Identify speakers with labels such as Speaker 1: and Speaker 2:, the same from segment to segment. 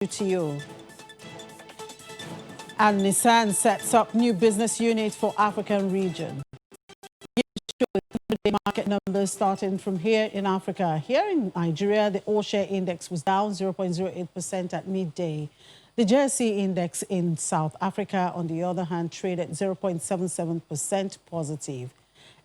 Speaker 1: WTO. And Nissan sets up new business unit for African region. Market numbers starting from here in Africa. Here in Nigeria, the all-share index was down 0.08% at midday. The JSE index in South Africa, on the other hand, traded 0.77% positive.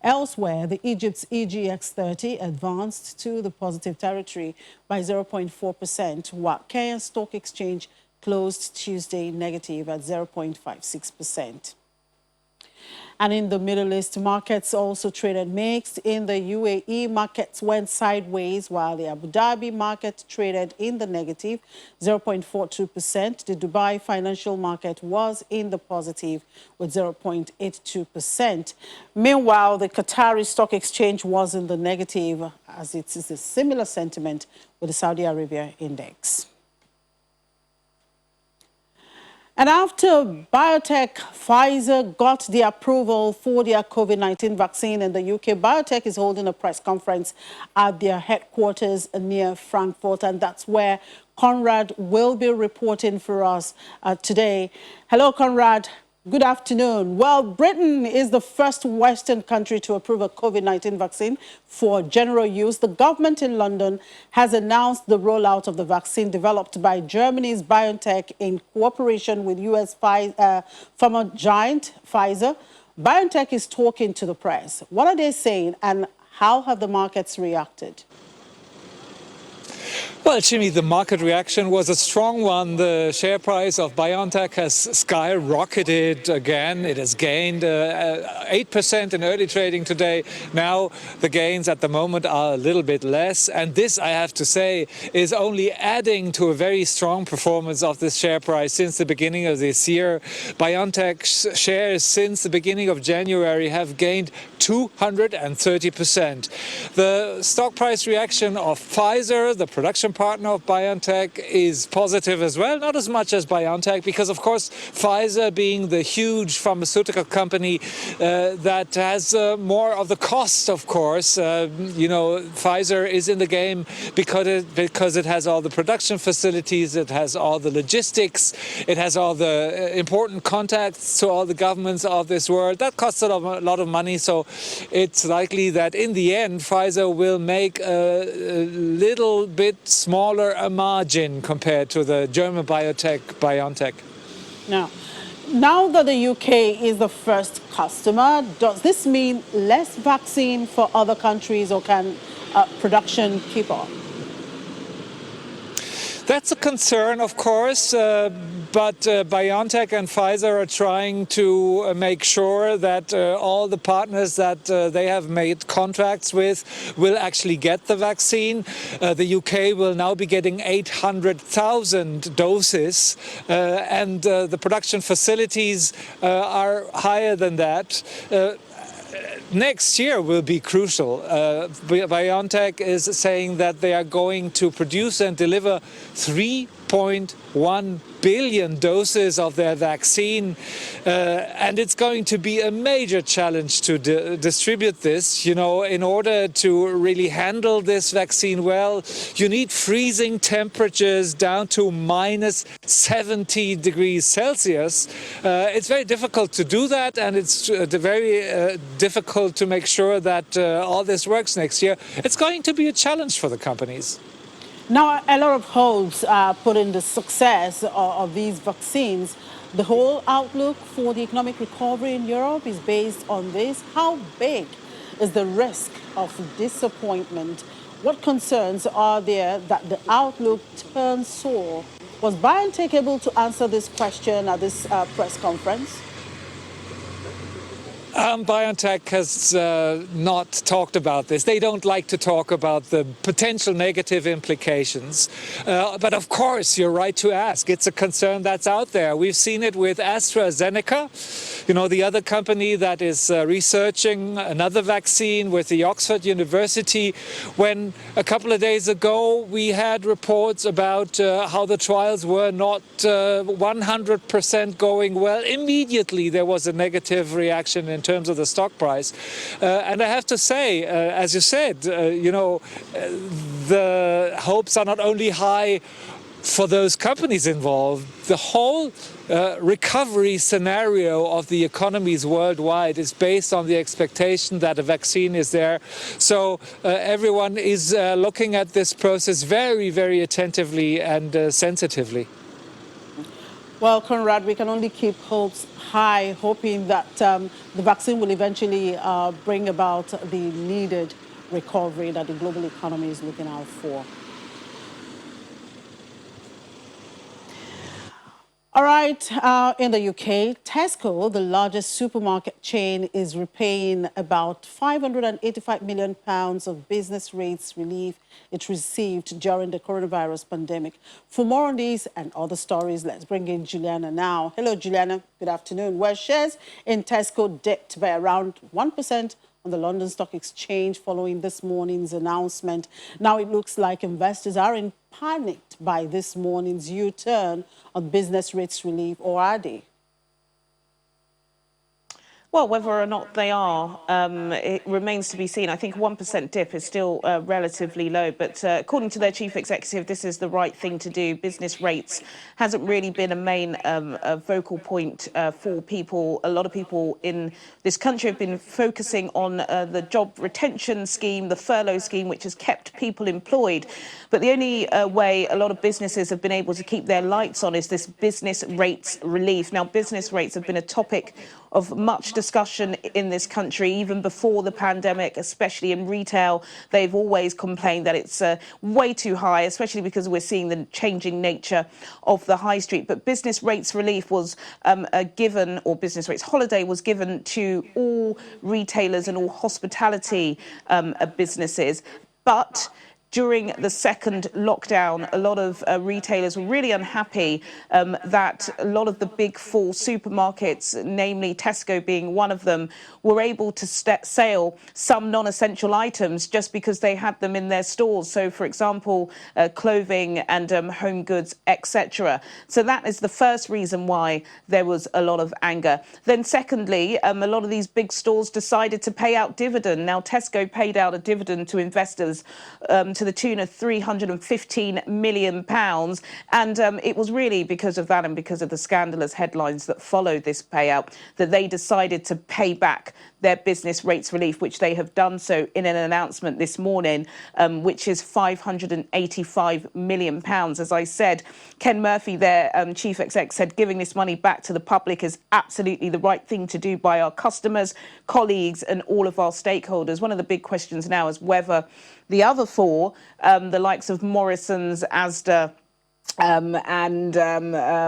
Speaker 1: Elsewhere, the Egypt's EGX30 advanced to the positive territory by 0.4%, while Kenya's stock exchange closed Tuesday negative at 0.56%. And in the Middle East, markets also traded mixed. In the UAE, markets went sideways, while the Abu Dhabi market traded in the negative, 0.42%. The Dubai financial market was in the positive with 0.82%. Meanwhile, the Qatari stock exchange was in the negative, as it is a similar sentiment with the Saudi Arabia index. And after biotech Pfizer got the approval for their COVID-19 vaccine in the UK, biotech is holding a press conference at their headquarters near Frankfurt, and that's where Conrad will be reporting for us today. Hello, Conrad. Good afternoon. Well, Britain is the first Western country to approve a COVID-19 vaccine for general use. The government in London has announced the rollout of the vaccine developed by Germany's BioNTech in cooperation with US pharma giant Pfizer. BioNTech is talking to the press. What are they saying, and how have the markets reacted?
Speaker 2: Well, Jimmy, the market reaction was a strong one. The share price of BioNTech has skyrocketed again. It has gained 8% in early trading today. Now the gains at the moment are a little bit less. And this, I have to say, is only adding to a very strong performance of this share price since the beginning of this year. BioNTech's shares since the beginning of January have gained 230%. The stock price reaction of Pfizer, the production partner of BioNTech, is positive as well. Not as much as BioNTech, because of course Pfizer, being the huge pharmaceutical company that has more of the cost, of course, Pfizer is in the game because it has all the production facilities, it has all the logistics, it has all the important contacts to all the governments of this world. That costs a lot of money, so it's likely that in the end Pfizer will make a little bit smaller a margin compared to the German biotech BioNTech.
Speaker 1: Now that the UK is the first customer, does this mean less vaccine for other countries, or can production keep up?
Speaker 2: That's a concern, of course, but BioNTech and Pfizer are trying to make sure that all the partners that they have made contracts with will actually get the vaccine. The UK will now be getting 800,000 doses, and the production facilities are higher than that. Next year will be crucial. BioNTech is saying that they are going to produce and deliver 3.1 billion doses of their vaccine, and it's going to be a major challenge to distribute this. In order to really handle this vaccine well, you need freezing temperatures down to minus 70 degrees Celsius. It's very difficult to do that, and it's very difficult to make sure that all this works next year. It's going to be a challenge for the companies.
Speaker 1: Now, a lot of hopes are put in the success of these vaccines. The whole outlook for the economic recovery in Europe is based on this. How big is the risk of disappointment? What concerns are there that the outlook turns sour? Was BioNTech able to answer this question at this press conference?
Speaker 2: BioNTech has not talked about this. They don't like to talk about the potential negative implications. But of course, you're right to ask. It's a concern that's out there. We've seen it with AstraZeneca, the other company that is researching another vaccine with the Oxford University. When a couple of days ago, we had reports about how the trials were not 100% going well. Immediately, there was a negative reaction in terms of the stock price. And I have to say, as you said, the hopes are not only high for those companies involved, the whole recovery scenario of the economies worldwide is based on the expectation that a vaccine is there. So everyone is looking at this process very, very attentively and sensitively.
Speaker 1: Well, Conrad, we can only keep hopes high, hoping that the vaccine will eventually bring about the needed recovery that the global economy is looking out for. All right, in the UK, Tesco, the largest supermarket chain, is repaying about £585 million of business rates relief it received during the coronavirus pandemic. For more on these and other stories, let's bring in Juliana now. Hello, Juliana. Good afternoon. Well, shares in Tesco dipped by around 1% on the London Stock Exchange following this morning's announcement. Now it looks like investors are panicked by this morning's U-turn on business rates relief, or are they?
Speaker 3: Well, whether or not they are, it remains to be seen. I think a 1% dip is still relatively low, but according to their chief executive, this is the right thing to do. Business rates hasn't really been a main vocal point for people. A lot of people in this country have been focusing on the job retention scheme, the furlough scheme, which has kept people employed. But the only way a lot of businesses have been able to keep their lights on is this business rates relief. Now, business rates have been a topic of much discussion in this country, even before the pandemic, especially in retail. They've always complained that it's way too high, especially because we're seeing the changing nature of the high street. But business rates relief was given, or business rates holiday was given to all retailers and all hospitality businesses. But during the second lockdown, a lot of retailers were really unhappy that a lot of the big four supermarkets, namely Tesco being one of them, were able to sell some non-essential items just because they had them in their stores. So, for example, clothing and home goods, etc. So that is the first reason why there was a lot of anger. Then secondly, a lot of these big stores decided to pay out dividend. Now, Tesco paid out a dividend to investors to the tune of £315 million. And it was really because of that and because of the scandalous headlines that followed this payout that they decided to pay back their business rates relief, which they have done so in an announcement this morning, which is £585 million. As I said, Ken Murphy, their chief exec, said giving this money back to the public is absolutely the right thing to do by our customers, colleagues and all of our stakeholders. One of the big questions now is whether the other four, the likes of Morrison's, Asda,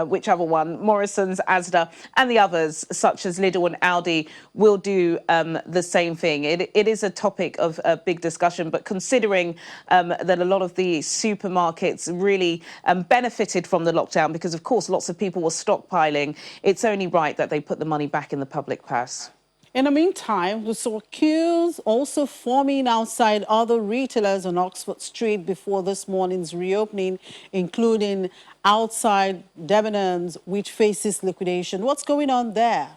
Speaker 3: which other one? Morrison's, Asda, and the others, such as Lidl and Aldi, will do the same thing. It is a topic of big discussion, but considering that a lot of the supermarkets really benefited from the lockdown because, of course, lots of people were stockpiling, it's only right that they put the money back in the public purse.
Speaker 1: In the meantime, we saw queues also forming outside other retailers on Oxford Street before this morning's reopening, including outside Debenhams, which faces liquidation. What's going on there?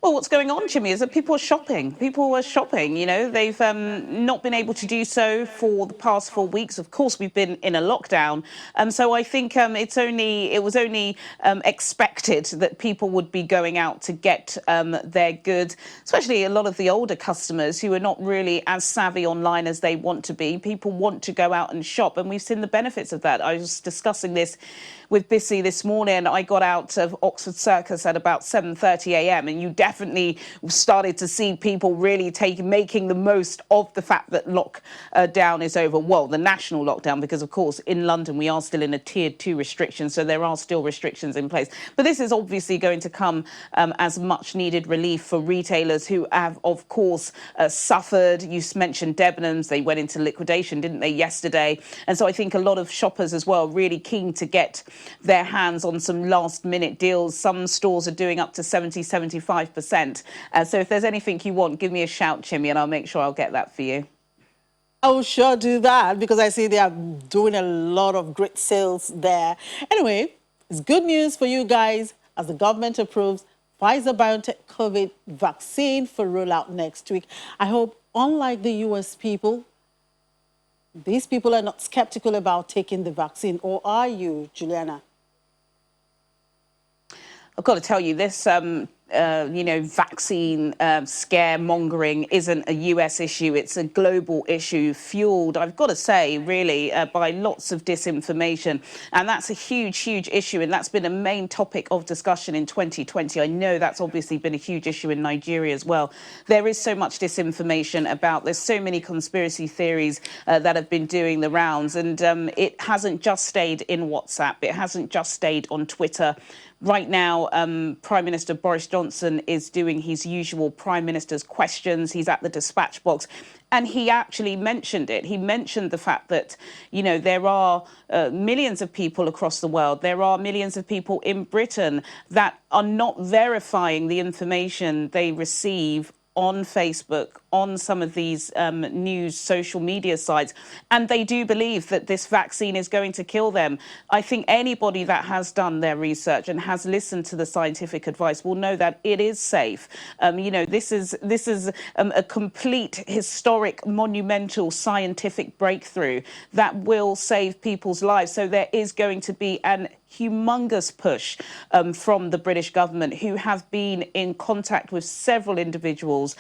Speaker 3: Well, what's going on, Jimmy, is that people are shopping. People are shopping, you know. They've not been able to do so for the past 4 weeks. Of course, we've been in a lockdown. So I think it was only expected that people would be going out to get their goods, especially a lot of the older customers who are not really as savvy online as they want to be. People want to go out and shop, and we've seen the benefits of that. I was discussing this with Bissy this morning. I got out of Oxford Circus at about 7:30 a.m. and you definitely started to see people really making the most of the fact that lockdown is over. Well, the national lockdown, because of course in London we are still in a tier 2 restriction, so there are still restrictions in place. But this is obviously going to come as much needed relief for retailers who have, of course, suffered. You mentioned Debenhams, they went into liquidation, didn't they, yesterday? And so I think a lot of shoppers as well really keen to get their hands on some last minute deals. Some stores are doing up to 70-75%. So if there's anything you want, give me a shout, Jimmy, and I'll make sure I'll get that for you.
Speaker 1: I will sure do that because I see they are doing a lot of great sales there. Anyway, it's good news for you guys as the government approves Pfizer-BioNTech COVID vaccine for rollout next week. I hope, unlike the US people, these people are not skeptical about taking the vaccine, or are you, Juliana?
Speaker 3: I've got to tell you, this, vaccine scaremongering isn't a US issue. It's a global issue fueled, I've got to say, really, by lots of disinformation. And that's a huge, huge issue. And that's been a main topic of discussion in 2020. I know that's obviously been a huge issue in Nigeria as well. There is so much disinformation about, there's so many conspiracy theories that have been doing the rounds. And it hasn't just stayed in WhatsApp. It hasn't just stayed on Twitter. Right now, Prime Minister Boris Johnson is doing his usual Prime Minister's questions. He's at the dispatch box. And he actually mentioned it. He mentioned the fact that, there are millions of people across the world. There are millions of people in Britain that are not verifying the information they receive on Facebook, on some of these news social media sites, and they do believe that this vaccine is going to kill them. I think anybody that has done their research and has listened to the scientific advice will know that it is safe. This is a complete, historic, monumental scientific breakthrough that will save people's lives. So there is going to be an humongous push from the British government, who have been in contact with several individuals,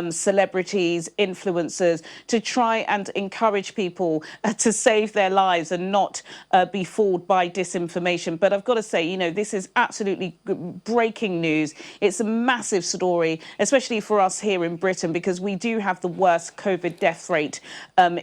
Speaker 3: celebrities, influencers, to try and encourage people to save their lives and not be fooled by disinformation. But I've got to say, this is absolutely breaking news. It's a massive story, especially for us here in Britain, because we do have the worst COVID death rate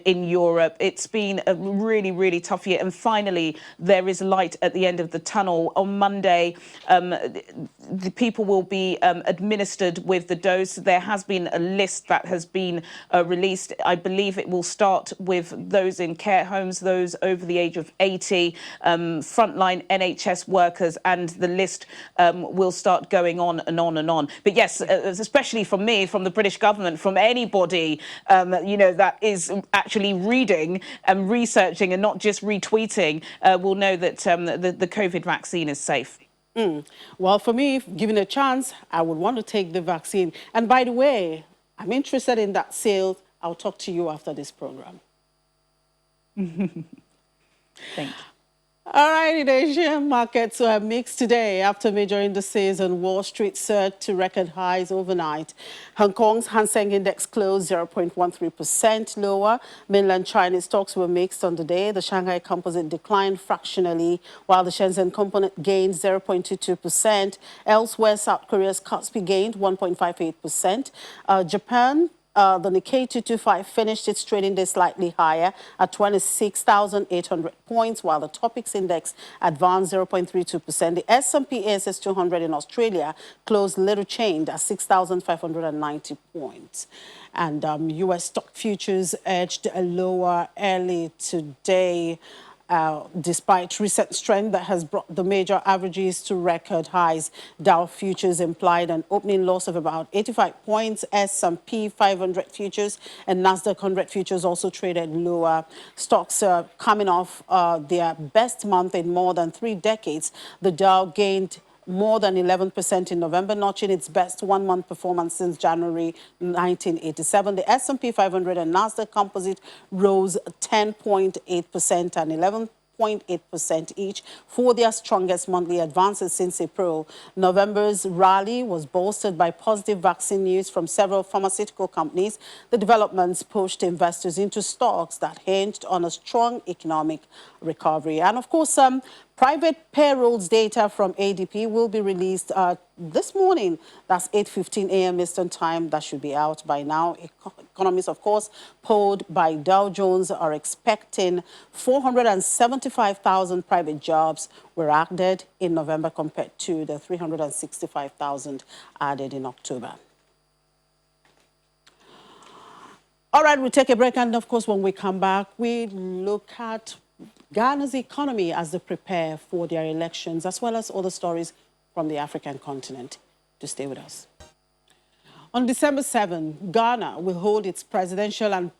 Speaker 3: in Europe. It's been a really, really tough year. And finally, there is light at the end of the tunnel. On Monday, the people will be administered with the dose. There has been a list that has been released. I believe it will start with those in care homes, those over the age of 80, frontline NHS workers, and the list will start going on and on and on. But yes, especially from me, from the British government, from anybody, that is actually reading and researching and not just retweeting, will know that the COVID vaccine is safe.
Speaker 1: Well, for me, if given a chance, I would want to take the vaccine. And by the way, I'm interested in that sale. I'll talk to you after this program.
Speaker 3: Thank you.
Speaker 1: All right, the Asian markets were mixed today after major indices on Wall Street surged to record highs overnight. Hong Kong's Hang Seng Index closed 0.13% lower. Mainland Chinese stocks were mixed on the day. The Shanghai Composite declined fractionally, while the Shenzhen Component gained 0.22%. Elsewhere, South Korea's Kospi gained 1.58%. Japan, the Nikkei 225 finished its trading day slightly higher at 26,800 points, while the Topix Index advanced 0.32%. The S&P ASX 200 in Australia closed little changed at 6,590 points. And U.S. stock futures edged lower early today. Despite recent strength that has brought the major averages to record highs. Dow futures implied an opening loss of about 85 points. S&P 500 futures and Nasdaq 100 futures also traded lower. Stocks are coming off their best month in more than 3 decades. The Dow gained more than 11% in November, notching its best one-month performance since January 1987. The S&P 500 and Nasdaq Composite rose 10.8% and 11.8% each for their strongest monthly advances since April. November's rally was bolstered by positive vaccine news from several pharmaceutical companies. The developments pushed investors into stocks that hinged on a strong economic recovery. And of course, private payrolls data from ADP will be released this morning. That's 8:15 a.m. Eastern Time. That should be out by now. Economists, of course, polled by Dow Jones are expecting 475,000 private jobs were added in November compared to the 365,000 added in October. All right, we'll take a break. And of course, when we come back, we look at Ghana's economy as they prepare for their elections, as well as other stories from the African continent. To stay with us. On December 7, Ghana will hold its presidential and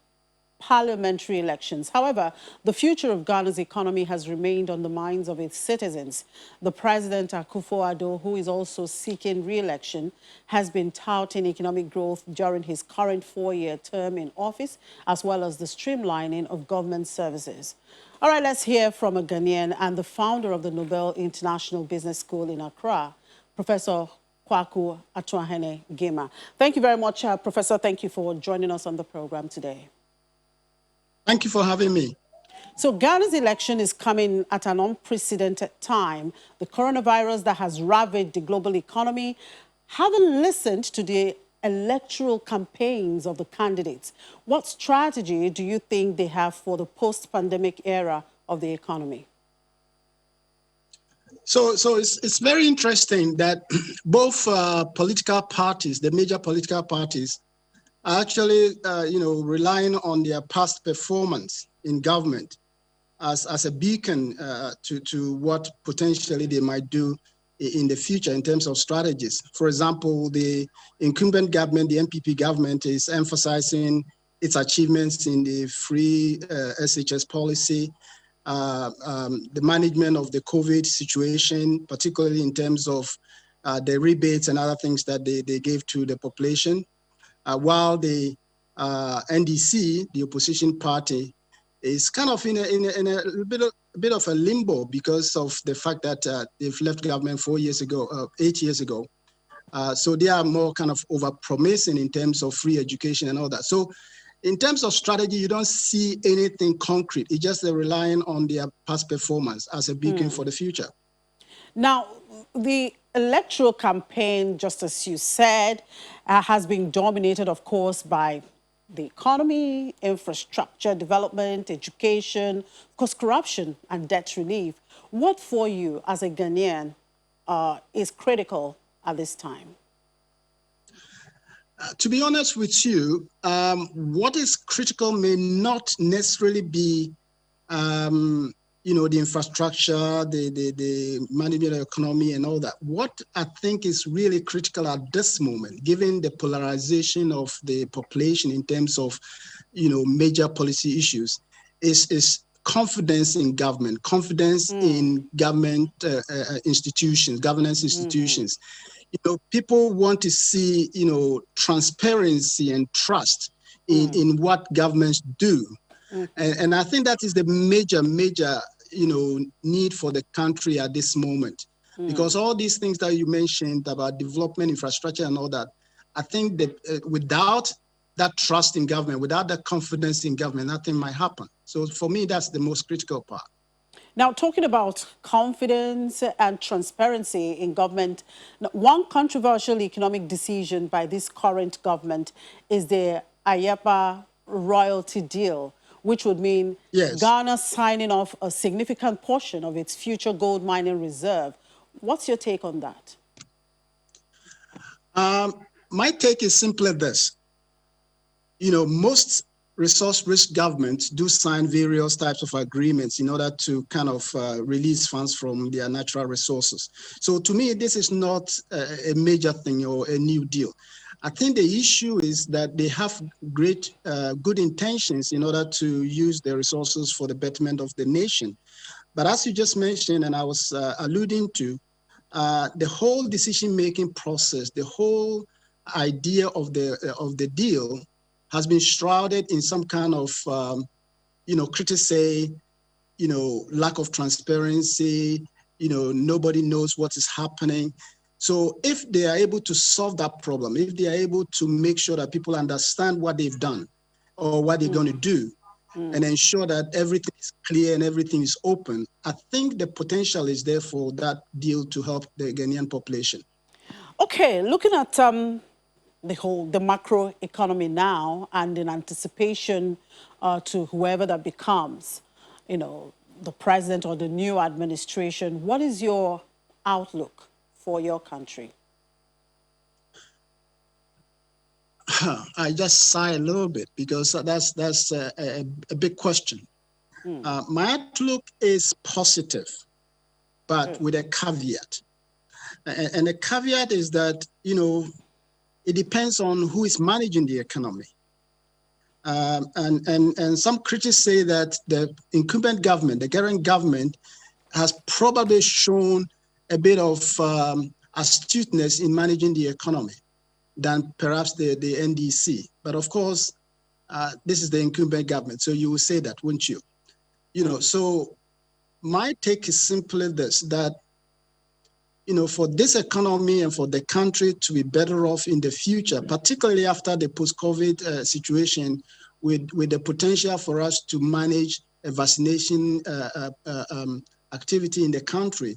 Speaker 1: parliamentary elections. However, the future of Ghana's economy has remained on the minds of its citizens. The President Akufo-Addo, who is also seeking re-election, has been touting economic growth during his current 4-year term in office, as well as the streamlining of government services. All right, let's hear from a Ghanaian and the founder of the Nobel International Business School in Accra, Professor Kwaku Atuahene Gema. Thank you very much, Professor. Thank you for joining us on the program today.
Speaker 4: Thank you for having me.
Speaker 1: So Ghana's election is coming at an unprecedented time. The coronavirus that has ravaged the global economy haven't listened to the electoral campaigns of the candidates. What strategy do you think they have for the post-pandemic era of the economy?
Speaker 4: So it's very interesting that both political parties, the major political parties, are actually relying on their past performance in government as a beacon to what potentially they might do in the future in terms of strategies. For example, the incumbent government, the NPP government, is emphasizing its achievements in the free SHS policy, the management of the COVID situation, particularly in terms of the rebates and other things that they gave to the population. While the NDC, the opposition party, is kind of in a bit of a limbo because of the fact that they've left government 8 years ago. So they are more kind of over-promising in terms of free education and all that. So in terms of strategy, you don't see anything concrete. It's just they're relying on their past performance as a beacon for the future.
Speaker 1: Now, the electoral campaign, just as you said, has been dominated, of course, by the economy, infrastructure development, education, of course, corruption and debt relief. What for you as a Ghanaian is critical at this time?
Speaker 4: To be honest with you, what is critical may not necessarily be the infrastructure, the management of the economy and all that. What I think is really critical at this moment, given the polarization of the population in terms of, major policy issues, is confidence in government, confidence in government institutions, governance institutions. People want to see, transparency and trust in what governments do. And I think that is the major, need for the country at this moment. Because all these things that you mentioned about development, infrastructure and all that, I think that without that trust in government, without that confidence in government, nothing might happen. So for me, that's the most critical part.
Speaker 1: Now, talking about confidence and transparency in government, one controversial economic decision by this current government is the Ayepah royalty deal, which would mean Ghana signing off a significant portion of its future gold mining reserve. What's your take on that?
Speaker 4: My take is simply this. Most resource-rich governments do sign various types of agreements in order to kind of release funds from their natural resources. So to me, this is not a major thing or a new deal. I think the issue is that they have good intentions in order to use their resources for the betterment of the nation. But as you just mentioned, and I was alluding to, the whole decision-making process, the whole idea of the deal has been shrouded in some kind of, critics say, lack of transparency, nobody knows what is happening. So if they are able to solve that problem, if they are able to make sure that people understand what they've done or what they're going to do and ensure that everything is clear and everything is open, I think the potential is there for that deal to help the Ghanaian population.
Speaker 1: Okay, looking at the macro economy now and in anticipation to whoever that becomes, the president or the new administration, what is your outlook for your country?
Speaker 4: I just sigh a little bit because that's a big question. My outlook is positive, but with a caveat. And the caveat is that, it depends on who is managing the economy. And some critics say that the incumbent government, the current government, has probably shown a bit of astuteness in managing the economy than perhaps the NDC. But of course, this is the incumbent government, so you will say that, won't you? So my take is simply this, that for this economy and for the country to be better off in the future, particularly after the post-COVID situation, with the potential for us to manage a vaccination activity in the country,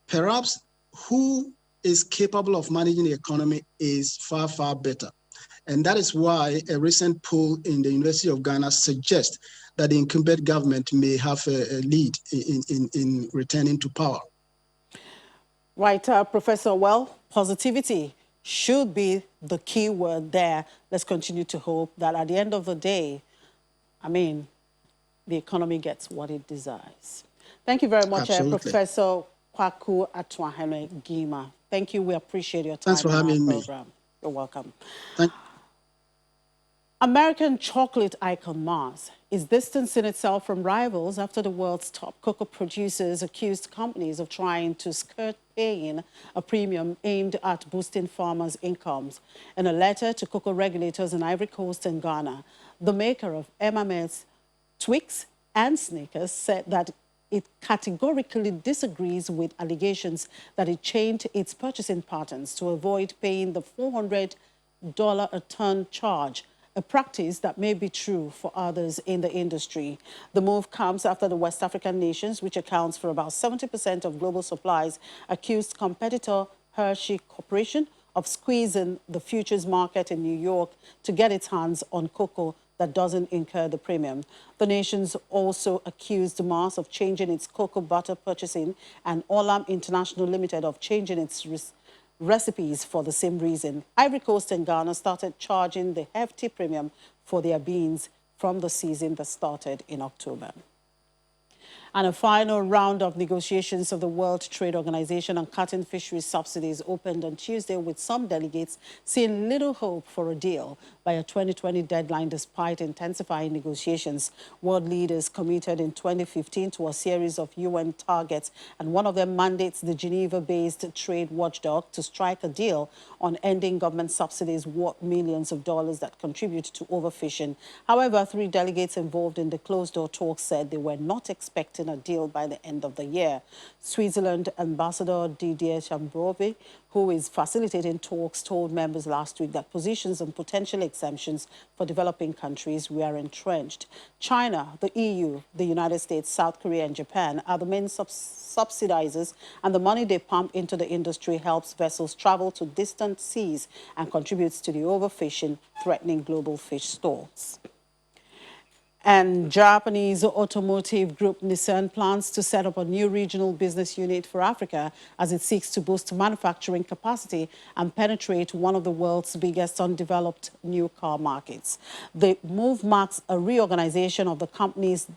Speaker 4: perhaps who is capable of managing the economy is far, far better. And that is why a recent poll in the University of Ghana suggests that the incumbent government may have a lead in returning to power.
Speaker 1: Right, Professor, well, positivity should be the key word there. Let's continue to hope that at the end of the day, the economy gets what it desires. Thank you very much, Professor Kwaku Atuahene Gima. Thank you. We appreciate your time.
Speaker 4: Thanks for having me.
Speaker 1: You're welcome.
Speaker 4: Thank
Speaker 1: American chocolate icon Mars is distancing itself from rivals after the world's top cocoa producers accused companies of trying to skirt paying a premium aimed at boosting farmers' incomes. In a letter to cocoa regulators in Ivory Coast and Ghana, the maker of M&M's, Twix, and Snickers said that it categorically disagrees with allegations that it changed its purchasing patterns to avoid paying the $400 a ton charge, a practice that may be true for others in the industry. The move comes after the West African nations, which accounts for about 70% of global supplies, accused competitor Hershey Corporation of squeezing the futures market in New York to get its hands on cocoa that doesn't incur the premium. The nations also accused Mars of changing its cocoa butter purchasing and Olam International Limited of changing its recipes for the same reason. Ivory Coast and Ghana started charging the hefty premium for their beans from the season that started in October. And a final round of negotiations of the World Trade Organization on cutting fisheries subsidies opened on Tuesday, with some delegates seeing little hope for a deal by a 2020 deadline despite intensifying negotiations. World leaders committed in 2015 to a series of UN targets, and one of them mandates the Geneva-based trade watchdog to strike a deal on ending government subsidies worth millions of dollars that contribute to overfishing. However, 3 delegates involved in the closed-door talks said they were not expecting a deal by the end of the year. Switzerland Ambassador Didier Chambrovi, who is facilitating talks, told members last week that positions on potential exemptions for developing countries were entrenched. China, the EU, the United States, South Korea, and Japan are the main subsidizers, and the money they pump into the industry helps vessels travel to distant seas and contributes to the overfishing threatening global fish stocks. And Japanese automotive group Nissan plans to set up a new regional business unit for Africa as it seeks to boost manufacturing capacity and penetrate one of the world's biggest undeveloped new car markets. The move marks a reorganization of the company's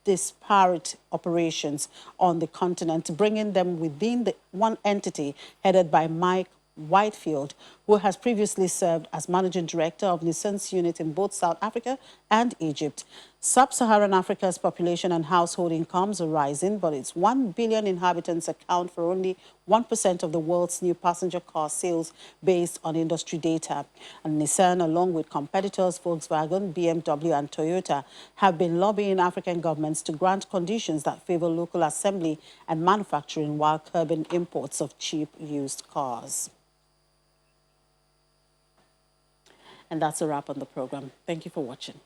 Speaker 1: disparate operations on the continent, bringing them within the one entity headed by Mike Whitefield, who has previously served as managing director of Nissan's unit in both South Africa and Egypt. Sub-Saharan Africa's population and household incomes are rising, but its 1 billion inhabitants account for only 1% of the world's new passenger car sales based on industry data. And Nissan, along with competitors Volkswagen, BMW, and Toyota, have been lobbying African governments to grant conditions that favor local assembly and manufacturing while curbing imports of cheap used cars. And that's a wrap on the program. Thank you for watching.